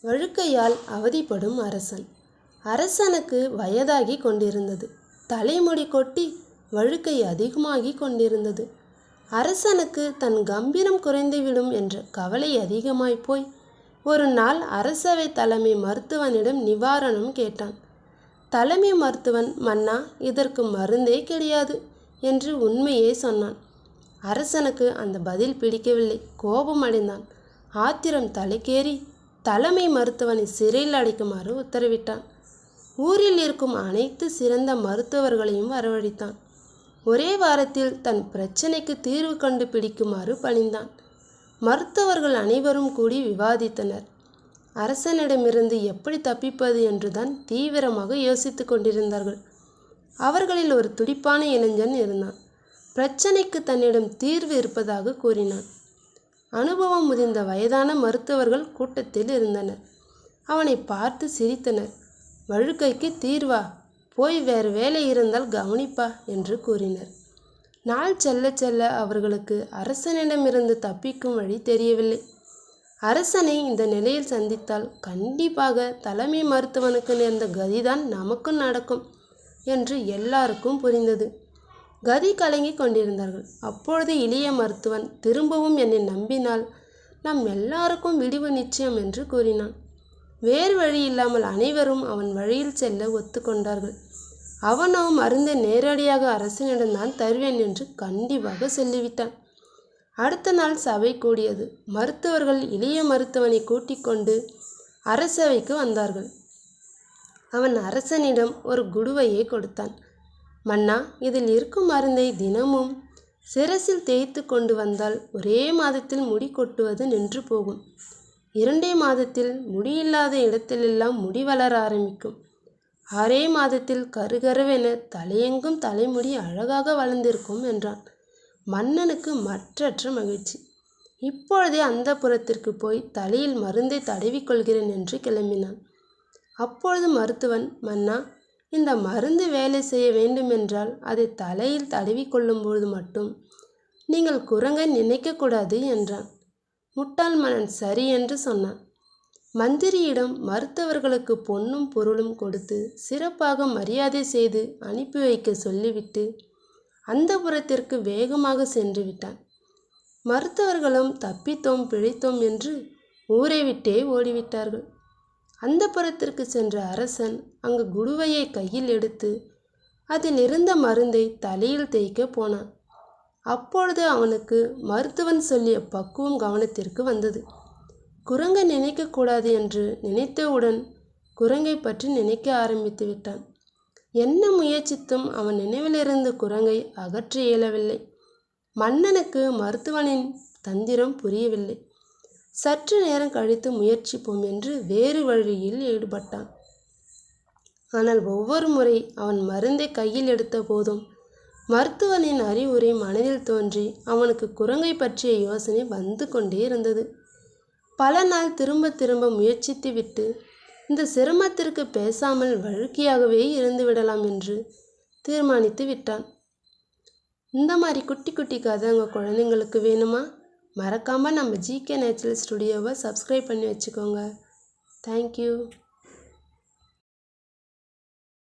வழுக்கையால் அவதிப்படும் அரசன். அரசனுக்கு வயதாகி கொண்டிருந்தது. தலைமுடி கொட்டி வழுக்கை அதிகமாகி கொண்டிருந்தது. அரசனுக்கு தன் கம்பீரம் குறைந்துவிடும் என்ற கவலை அதிகமாய் போய் ஒரு நாள் அரசவை தலைமை மருத்துவனிடம் நிவாரணம் கேட்டான். தலைமை மருத்துவன், மன்னா, இதற்கு மருந்தே கிடையாது என்று உண்மையே சொன்னான். அரசனுக்கு அந்த பதில் பிடிக்கவில்லை. கோபம் அடைந்தான். ஆத்திரம் தலைக்கேறி தலைமை மருத்துவனை சிறையில் அடைக்குமாறு உத்தரவிட்டான். ஊரில் இருக்கும் அனைத்து சிறந்த மருத்துவர்களையும் வரவழைத்தான். ஒரே வாரத்தில் தன் பிரச்சனைக்கு தீர்வு கண்டுபிடிக்குமாறு பணிந்தான். மருத்துவர்கள் அனைவரும் கூடி விவாதித்தனர். அரசனிடமிருந்து எப்படி தப்பிப்பது என்றுதான் தீவிரமாக யோசித்து கொண்டிருந்தார்கள். அவர்களில் ஒரு துடிப்பான இளைஞன் இருந்தான். பிரச்சனைக்கு தன்னிடம் தீர்வு இருப்பதாக கூறினான். அனுபவம் முதிர்ந்த வயதான மருத்துவர்கள் கூட்டத்தில் இருந்தனர். அவனை பார்த்து சிரித்தனர். வழுக்கைக்கு தீர்வா? போய் வேறு வேலை இருந்தால் கவனிப்பா என்று கூறினர். நாள் செல்ல செல்ல அவர்களுக்கு அரசனிடமிருந்து தப்பிக்கும் வழி தெரியவில்லை. அரசனை இந்த நிலையில் சந்தித்தால் கண்டிப்பாக தலைமை மருத்துவனுக்கு நேர்ந்த கதிதான் நமக்கும் நடக்கும் என்று எல்லாருக்கும் புரிந்தது. கதி கலங்கி கொண்டிருந்தார்கள். அப்பொழுது இளைய மருத்துவன் திரும்பவும் என்னை நம்பினால் நம் எல்லாருக்கும் விடிவு நிச்சயம் என்று கூறினான். வேறு வழி இல்லாமல் அனைவரும் அவன் வழியில் செல்ல ஒத்துக்கொண்டார்கள். அவனோ மருந்தை நேரடியாக அரசனிடம்தான் தருவேன் என்று கண்டிப்பாக சொல்லிவிட்டான். அடுத்த நாள் சபை கூடியது. மருத்துவர்கள் இளைய மருத்துவனை கூட்டிக் கொண்டு அரசவைக்கு வந்தார்கள். அவன் அரசனிடம் ஒரு குடுவையை கொடுத்தான். மன்னா, இதில் இருக்கும் மருந்தை தினமும் சிரசில் தேய்த்து கொண்டு வந்தால் ஒரே மாதத்தில் முடி கொட்டுவது நின்று போகும். 2 மாதத்தில் முடியில்லாத இடத்திலெல்லாம் முடி வளர ஆரம்பிக்கும். 6 மாதத்தில் கருகருவென தலையெங்கும் தலைமுடி அழகாக வளர்ந்திருக்கும் என்றான். மன்னனுக்கு மற்றற்ற மகிழ்ச்சி. இப்பொழுதே அந்தப்புரத்திற்கு போய் தலையில் மருந்தை தடவிக்கொள்கிறேன் என்று கிளம்பினான். அப்பொழுது மருத்துவன், மன்னா, இந்த மருந்து வேலை செய்ய வேண்டுமென்றால் அதை தலையில் தடவிக்கொள்ளும்போது மட்டும் நீங்கள் குரங்கை நினைக்கக்கூடாது என்றான். முட்டாள் மன்னன் சரி என்று சொன்னான். மந்திரியிடம் மருத்துவர்களுக்கு பொன்னும் பொருளும் கொடுத்து சிறப்பாக மரியாதை செய்து அனுப்பி வைக்க சொல்லிவிட்டு அந்தப்புரத்திற்கு வேகமாக சென்று விட்டான். மருத்துவர்களும் தப்பித்தோம் பிழைத்தோம் என்று ஊரை விட்டே ஓடிவிட்டார்கள். அந்தப்புரத்திற்கு சென்ற அரசன் அங்கு குடுவையை கையில் எடுத்து அதில் இருந்த மருந்தை தலையில் தேய்க்க போனான். அப்பொழுது அவனுக்கு மருத்துவன் சொல்லிய பக்குவம் கவனத்திற்கு வந்தது. குரங்கை நினைக்கக்கூடாது என்று நினைத்தவுடன் குரங்கை பற்றி நினைக்க ஆரம்பித்து விட்டான். என்ன முயற்சித்தும் அவன் நினைவிலிருந்து குரங்கை அகற்ற இயலவில்லை. மன்னனுக்கு மருத்துவனின் தந்திரம் புரியவில்லை. சற்று நேரம் கழித்து முயற்சிப்போம் என்று வேறு வழியில் ஈடுபட்டான். ஆனால் ஒவ்வொரு முறை அவன் மருந்தை கையில் எடுத்த போதும் மருத்துவனின் அறிவுரை மனதில் தோன்றி அவனுக்கு குரங்கை பற்றிய யோசனை வந்து கொண்டே இருந்தது. பல நாள் திரும்ப திரும்ப முயற்சித்து விட்டு இந்த சிரமத்திற்கு பேசாமல் வழுக்கையாகவே இருந்து விடலாம் என்று தீர்மானித்து விட்டான். இந்த மாதிரி குட்டி குட்டி கதை உங்கள் குழந்தைங்களுக்கு வேணுமா? மறக்காமல் நம்ம ஜிகே நேச்சுரல் ஸ்டுடியோவை சப்ஸ்கிரைப் பண்ணி வச்சுக்கோங்க. தேங்க்யூ.